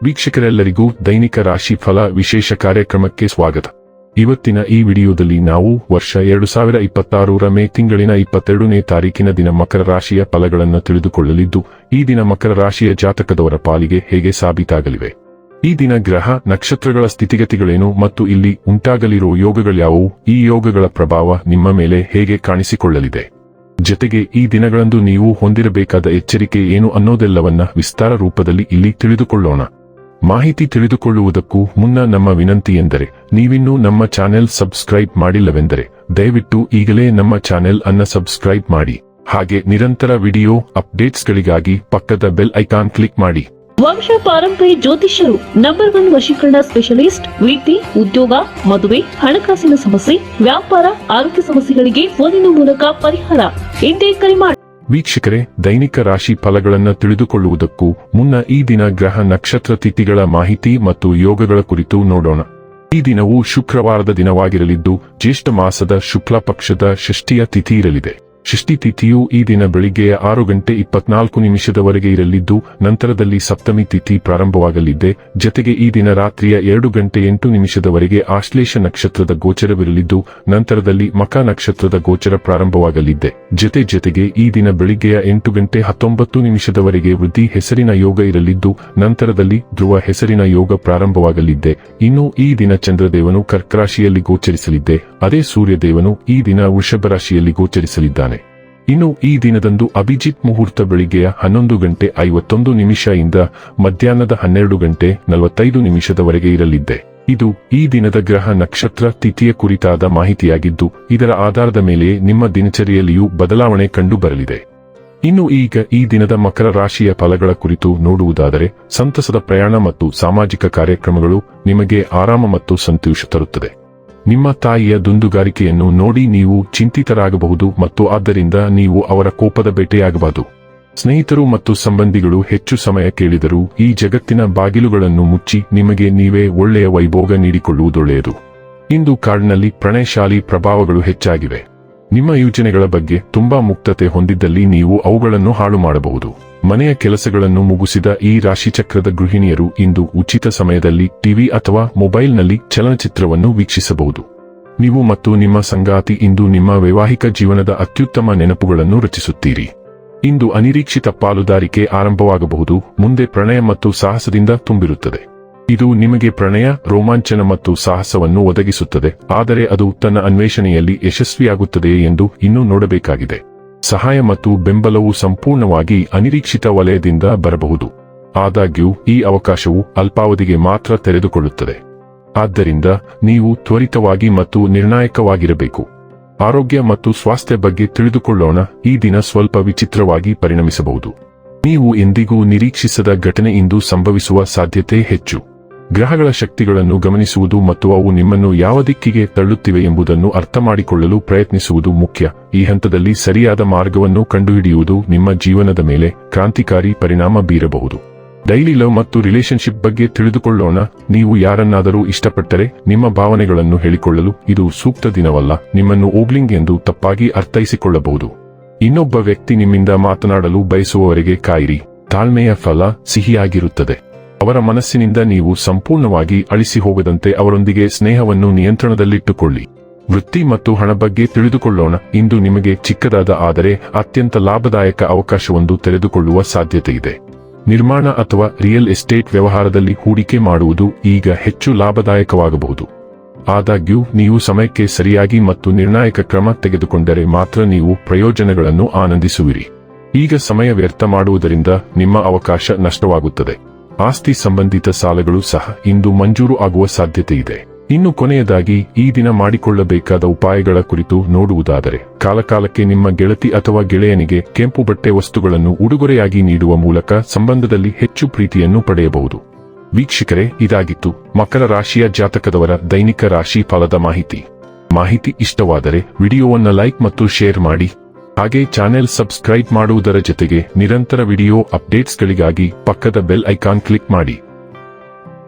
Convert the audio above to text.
ವೀಕ್ಷಕರೆಲ್ಲರಿಗೂ ದೈನಿಕ ರಾಶಿ ಫಲ ವಿಶೇಷ ಕಾರ್ಯಕ್ರಮಕ್ಕೆ ಸ್ವಾಗತ. ಇವತ್ತಿನ ಈ ವಿಡಿಯೋದಲ್ಲಿ ನಾವು ವರ್ಷ 2026ರ ಮೇ ತಿಂಗಳಿನ 22ನೇ ತಾರೀಕಿನ ದಿನ ಮಕರ ರಾಶಿಯ ಫಲಗಳನ್ನು ತಿಳಿದುಕೊಳ್ಳಲಿದ್ದು, ಈ ದಿನ ಮಕರ ರಾಶಿಯ ಜಾತಕದವರ ಪಾಲಿಗೆ ಹೇಗೆ ಸಾಬೀತಾಗಲಿವೆ, ಈ ದಿನ ಗ್ರಹ ನಕ್ಷತ್ರಗಳ ಸ್ಥಿತಿಗತಿಗಳೇನು ಮತ್ತು ಇಲ್ಲಿ ಉಂಟಾಗಲಿರುವ ಯೋಗಗಳ್ಯಾವುವು, ಈ ಯೋಗಗಳ ಪ್ರಭಾವ ನಿಮ್ಮ ಮೇಲೆ ಹೇಗೆ ಕಾಣಿಸಿಕೊಳ್ಳಲಿದೆ, ಜೊತೆಗೆ ಈ ದಿನಗಳಂದು ನೀವು ಹೊಂದಿರಬೇಕಾದ ಎಚ್ಚರಿಕೆ ಏನು ಅನ್ನೋದೆಲ್ಲವನ್ನ ವಿಸ್ತಾರ ರೂಪದಲ್ಲಿ ಇಲ್ಲಿ ತಿಳಿದುಕೊಳ್ಳೋಣ. ಮಾಹಿತಿ ತಿಳಿದುಕೊಳ್ಳುವುದಕ್ಕೂ ಮುನ್ನ ನಮ್ಮ ವಿನಂತಿ ಎಂದರೆ, ನೀವಿನ್ನೂ ನಮ್ಮ ಚಾನೆಲ್ ಸಬ್ಸ್ಕ್ರೈಬ್ ಮಾಡಿಲ್ಲವೆಂದರೆ ದಯವಿಟ್ಟು ಈಗಲೇ ನಮ್ಮ ಚಾನೆಲ್ ಅನ್ನು ಸಬ್ಸ್ಕ್ರೈಬ್ ಮಾಡಿ. ಹಾಗೆ ನಿರಂತರ ವಿಡಿಯೋ ಅಪ್ಡೇಟ್ಸ್ಗಳಿಗಾಗಿ ಪಕ್ಕದ ಬೆಲ್ ಐಕಾನ್ ಕ್ಲಿಕ್ ಮಾಡಿ. ವಂಶ ಪಾರಂಪರ್ಯ ಜ್ಯೋತಿಷ್ಯರು ನಂಬರ್ 1 ವಶೀಕರಣ ಸ್ಪೆಷಲಿಸ್ಟ್. ವೃತ್ತಿ, ಉದ್ಯೋಗ, ಮದುವೆ, ಹಣಕಾಸಿನ ಸಮಸ್ಯೆ, ವ್ಯಾಪಾರ, ಆರೋಗ್ಯ ಸಮಸ್ಯೆಗಳಿಗೆ ಫೋನಿನ ಮೂಲಕ ಪರಿಹಾರ. ಇಂದೇ ಕರೆ ಮಾಡಿ. ವೀಕ್ಷಕರೇ, ದೈನಿಕ ರಾಶಿ ಫಲಗಳನ್ನು ತಿಳಿದುಕೊಳ್ಳುವುದಕ್ಕೂ ಮುನ್ನ ಈ ದಿನ ಗ್ರಹ ನಕ್ಷತ್ರ ತಿಥಿಗಳ ಮಾಹಿತಿ ಮತ್ತು ಯೋಗಗಳ ಕುರಿತು ನೋಡೋಣ. ಈ ದಿನವು ಶುಕ್ರವಾರದ ದಿನವಾಗಿರಲಿದ್ದು, ಜ್ಯೇಷ್ಠ ಮಾಸದ ಶುಕ್ಲ ಪಕ್ಷದ ಷಷ್ಠಿಯ ತಿಥಿ ಇರಲಿದೆ. ಷಷ್ಠಿ ತಿಥಿಯು ಈ ದಿನ ಬೆಳಿಗ್ಗೆಯ 6:24 ಇರಲಿದ್ದು, ನಂತರದಲ್ಲಿ ಸಪ್ತಮಿ ತಿಥಿ ಪ್ರಾರಂಭವಾಗಲಿದೆ. ಜೊತೆಗೆ ಈ ದಿನ ರಾತ್ರಿಯ 2:08 ಆಶ್ಲೇಷ ನಕ್ಷತ್ರದ ಗೋಚರವಿರಲಿದ್ದು, ನಂತರದಲ್ಲಿ ಮಖ ನಕ್ಷತ್ರದ ಗೋಚರ ಪ್ರಾರಂಭವಾಗಲಿದೆ. ಜೊತೆಗೆ ಈ ದಿನ ಬೆಳಿಗ್ಗೆಯ 8:19 ವೃದ್ಧಿ ಹೆಸರಿನ ಯೋಗ ಇರಲಿದ್ದು, ನಂತರದಲ್ಲಿ ಧ್ರುವ ಹೆಸರಿನ ಯೋಗ ಪ್ರಾರಂಭವಾಗಲಿದೆ. ಇನ್ನು ಈ ದಿನ ಚಂದ್ರದೇವನು ಕರ್ಕರಾಶಿಯಲ್ಲಿ ಗೋಚರಿಸಲಿದ್ದೆ, ಅದೇ ಸೂರ್ಯದೇವನು ಈ ದಿನ ವೃಷಭ ರಾಶಿಯಲ್ಲಿ ಗೋಚರಿಸಲಿದ್ದಾನೆ. ಇನ್ನು ಈ ದಿನದಂದು ಅಭಿಜಿತ್ ಮುಹೂರ್ತ ಬೆಳಿಗ್ಗೆಯ 11:51 ಇಂದ ಮಧ್ಯಾಹ್ನದ 12:45 ಇರಲಿದೆ. ಇದು ಈ ದಿನದ ಗ್ರಹ ನಕ್ಷತ್ರ ತಿಥಿಯ ಕುರಿತಾದ ಮಾಹಿತಿಯಾಗಿದ್ದು, ಇದರ ಆಧಾರದ ಮೇಲೆ ನಿಮ್ಮ ದಿನಚರಿಯಲ್ಲಿಯೂ ಬದಲಾವಣೆ ಕಂಡು ಬರಲಿದೆ. ಇನ್ನು ಈಗ ಈ ದಿನದ ಮಕರ ರಾಶಿಯ ಫಲಗಳ ಕುರಿತು ನೋಡುವುದಾದರೆ, ಸಂತಸದ ಪ್ರಯಾಣ ಮತ್ತು ಸಾಮಾಜಿಕ ಕಾರ್ಯಕ್ರಮಗಳು ನಿಮಗೆ ಆರಾಮ ಮತ್ತು ಸಂತೋಷ ತರುತ್ತದೆ. ನಿಮ್ಮ ತಾಯಿಯ ದುಂದುಗಾರಿಕೆಯನ್ನು ನೋಡಿ ನೀವು ಚಿಂತಿತರಾಗಬಹುದು ಮತ್ತು ಆದ್ದರಿಂದ ನೀವು ಅವರ ಕೋಪದ ಬೇಟೆಯಾಗಬಹುದು. ಸ್ನೇಹಿತರು ಮತ್ತು ಸಂಬಂಧಿಗಳು ಹೆಚ್ಚು ಸಮಯ ಕೇಳಿದರೂ ಈ ಜಗತ್ತಿನ ಬಾಗಿಲುಗಳನ್ನು ಮುಚ್ಚಿ ನಿಮಗೆ ನೀವೇ ಒಳ್ಳೆಯ ವೈಭೋಗ ನೀಡಿಕೊಳ್ಳುವುದೊಳ್ಳೆಯದು. ಇಂದು ಕಾಡಿನಲ್ಲಿ ಪ್ರಣಯಶಾಲಿ ಪ್ರಭಾವಗಳು ಹೆಚ್ಚಾಗಿವೆ. ನಿಮ್ಮ ಯೋಜನೆಗಳ ಬಗ್ಗೆ ತುಂಬಾ ಮುಕ್ತತೆ ಹೊಂದಿದ್ದಲ್ಲಿ ನೀವು ಅವುಗಳನ್ನು ಹಾಳು ಮಾಡಬಹುದು. ಮನೆಯ ಕೆಲಸಗಳನ್ನು ಮುಗಿಸಿದ ಈ ರಾಶಿಚಕ್ರದ ಗೃಹಿಣಿಯರು ಇಂದು ಉಚಿತ ಸಮಯದಲ್ಲಿ ಟಿವಿ ಅಥವಾ ಮೊಬೈಲ್ನಲ್ಲಿ ಚಲನಚಿತ್ರವನ್ನು ವೀಕ್ಷಿಸಬಹುದು. ನೀವು ಮತ್ತು ನಿಮ್ಮ ಸಂಗಾತಿ ಇಂದು ನಿಮ್ಮ ವೈವಾಹಿಕ ಜೀವನದ ಅತ್ಯುತ್ತಮ ನೆನಪುಗಳನ್ನು ರಚಿಸುತ್ತೀರಿ. ಇಂದು ಅನಿರೀಕ್ಷಿತ ಪಾಲುದಾರಿಕೆ ಆರಂಭವಾಗಬಹುದು. ಮುಂದೆ ಪ್ರಣಯ ಮತ್ತು ಸಾಹಸದಿಂದ ತುಂಬಿರುತ್ತದೆ. ಇದು ನಿಮಗೆ ಪ್ರಣಯ, ರೋಮಾಂಚನ ಮತ್ತು ಸಾಹಸವನ್ನು ಒದಗಿಸುತ್ತದೆ, ಆದರೆ ಅದು ತನ್ನ ಅನ್ವೇಷಣೆಯಲ್ಲಿ ಯಶಸ್ವಿಯಾಗುತ್ತದೆಯೇ ಎಂದು ಇನ್ನೂ ನೋಡಬೇಕಾಗಿದೆ. ಸಹಾಯ ಮತ್ತು ಬೆಂಬಲವು ಸಂಪೂರ್ಣವಾಗಿ ಅನಿರೀಕ್ಷಿತ ವಲಯದಿಂದ ಬರಬಹುದು. ಆದಾಗ್ಯೂ ಈ ಅವಕಾಶವು ಅಲ್ಪಾವಧಿಗೆ ಮಾತ್ರ ತೆರೆದುಕೊಳ್ಳುತ್ತದೆ. ಆದ್ದರಿಂದ ನೀವು ತ್ವರಿತವಾಗಿ ಮತ್ತು ನಿರ್ಣಾಯಕವಾಗಿರಬೇಕು. ಆರೋಗ್ಯ ಮತ್ತು ಸ್ವಾಸ್ಥ್ಯ ಬಗ್ಗೆ ತಿಳಿದುಕೊಳ್ಳೋಣ. ಈ ದಿನ ಸ್ವಲ್ಪ ವಿಚಿತ್ರವಾಗಿ ಪರಿಣಮಿಸಬಹುದು. ನೀವು ಎಂದಿಗೂ ನಿರೀಕ್ಷಿಸದ ಘಟನೆ ಇಂದು ಸಂಭವಿಸುವ ಸಾಧ್ಯತೆ ಹೆಚ್ಚು. ಗ್ರಹಗಳ ಶಕ್ತಿಗಳನ್ನು ಗಮನಿಸುವುದು ಮತ್ತು ಅವು ನಿಮ್ಮನ್ನು ಯಾವ ದಿಕ್ಕಿಗೆ ತಳ್ಳುತ್ತಿವೆ ಎಂಬುದನ್ನು ಅರ್ಥಮಾಡಿಕೊಳ್ಳಲು ಪ್ರಯತ್ನಿಸುವುದು ಮುಖ್ಯ. ಈ ಹಂತದಲ್ಲಿ ಸರಿಯಾದ ಮಾರ್ಗವನ್ನು ಕಂಡುಹಿಡಿಯುವುದು ನಿಮ್ಮ ಜೀವನದ ಮೇಲೆ ಕ್ರಾಂತಿಕಾರಿ ಪರಿಣಾಮ ಬೀರಬಹುದು. ಡೈಲಿ ಲವ್ ಮತ್ತು ರಿಲೇಶನ್ಶಿಪ್ ಬಗ್ಗೆ ತಿಳಿದುಕೊಳ್ಳೋಣ. ನೀವು ಯಾರನ್ನಾದರೂ ಇಷ್ಟಪಟ್ಟರೆ ನಿಮ್ಮ ಭಾವನೆಗಳನ್ನು ಹೇಳಿಕೊಳ್ಳಲು ಇದು ಸೂಕ್ತ ದಿನವಲ್ಲ. ನಿಮ್ಮನ್ನು ಓಗ್ಲಿಂಗ್ ಎಂದು ತಪ್ಪಾಗಿ ಅರ್ಥೈಸಿಕೊಳ್ಳಬಹುದು. ಇನ್ನೊಬ್ಬ ವ್ಯಕ್ತಿ ನಿಮ್ಮಿಂದ ಮಾತನಾಡಲು ಬಯಸುವವರೆಗೆ ಕಾಯಿರಿ. ತಾಳ್ಮೆಯ ಫಲ ಸಿಹಿಯಾಗಿರುತ್ತದೆ. ಅವರ ಮನಸ್ಸಿನಿಂದ ನೀವು ಸಂಪೂರ್ಣವಾಗಿ ಅಳಿಸಿ ಹೋಗದಂತೆ ಅವರೊಂದಿಗೆ ಸ್ನೇಹವನ್ನು ನಿಯಂತ್ರಣದಲ್ಲಿಟ್ಟುಕೊಳ್ಳಿ. ವೃತ್ತಿ ಮತ್ತು ಹಣ ಬಗ್ಗೆ ತಿಳಿದುಕೊಳ್ಳೋಣ. ಇಂದು ನಿಮಗೆ ಚಿಕ್ಕದಾದ ಆದರೆ ಅತ್ಯಂತ ಲಾಭದಾಯಕ ಅವಕಾಶವೊಂದು ತೆರೆದುಕೊಳ್ಳುವ ಸಾಧ್ಯತೆಯಿದೆ. ನಿರ್ಮಾಣ ಅಥವಾ ರಿಯಲ್ ಎಸ್ಟೇಟ್ ವ್ಯವಹಾರದಲ್ಲಿ ಹೂಡಿಕೆ ಮಾಡುವುದು ಈಗ ಹೆಚ್ಚು ಲಾಭದಾಯಕವಾಗಬಹುದು. ಆದಾಗ್ಯೂ ನೀವು ಸಮಯಕ್ಕೆ ಸರಿಯಾಗಿ ಮತ್ತು ನಿರ್ಣಾಯಕ ಕ್ರಮ ತೆಗೆದುಕೊಂಡರೆ ಮಾತ್ರ ನೀವು ಪ್ರಯೋಜನಗಳನ್ನು ಆನಂದಿಸುವಿರಿ. ಈಗ ಸಮಯ ವ್ಯರ್ಥ ಮಾಡುವುದರಿಂದ ನಿಮ್ಮ ಅವಕಾಶ ನಷ್ಟವಾಗುತ್ತದೆ. ಆಸ್ತಿ ಸಂಬಂಧಿತ ಸಾಲಗಳು ಸಹ ಇಂದು ಮಂಜೂರು ಆಗುವ ಸಾಧ್ಯತೆಯಿದೆ. ಇನ್ನು ಕೊನೆಯದಾಗಿ ಈ ದಿನ ಮಾಡಿಕೊಳ್ಳಬೇಕಾದ ಉಪಾಯಗಳ ಕುರಿತು ನೋಡುವುದಾದರೆ, ಕಾಲಕಾಲಕ್ಕೆ ನಿಮ್ಮ ಗೆಳತಿ ಅಥವಾ ಗೆಳೆಯನಿಗೆ ಕೆಂಪು ಬಟ್ಟೆ ವಸ್ತುಗಳನ್ನು ಉಡುಗೊರೆಯಾಗಿ ನೀಡುವ ಮೂಲಕ ಸಂಬಂಧದಲ್ಲಿ ಹೆಚ್ಚು ಪ್ರೀತಿಯನ್ನು ಪಡೆಯಬಹುದು. ವೀಕ್ಷಕರೇ, ಇದಾಗಿತ್ತು ಮಕರ ರಾಶಿಯ ಜಾತಕದವರ ದೈನಿಕ ರಾಶಿ ಫಲದ ಮಾಹಿತಿ ಇಷ್ಟವಾದರೆ ವಿಡಿಯೋವನ್ನು ಲೈಕ್ ಮತ್ತು ಶೇರ್ ಮಾಡಿ. ಹಾಗೆ ಚಾನೆಲ್ ಸಬ್ಸ್ಕ್ರೈಬ್ ಮಾಡುವುದರ ಜೊತೆಗೆ ನಿರಂತರ ವಿಡಿಯೋ ಅಪ್ಡೇಟ್ಸ್ಗಳಿಗಾಗಿ ಪಕ್ಕದ ಬೆಲ್ ಐಕಾನ್ ಕ್ಲಿಕ್ ಮಾಡಿ.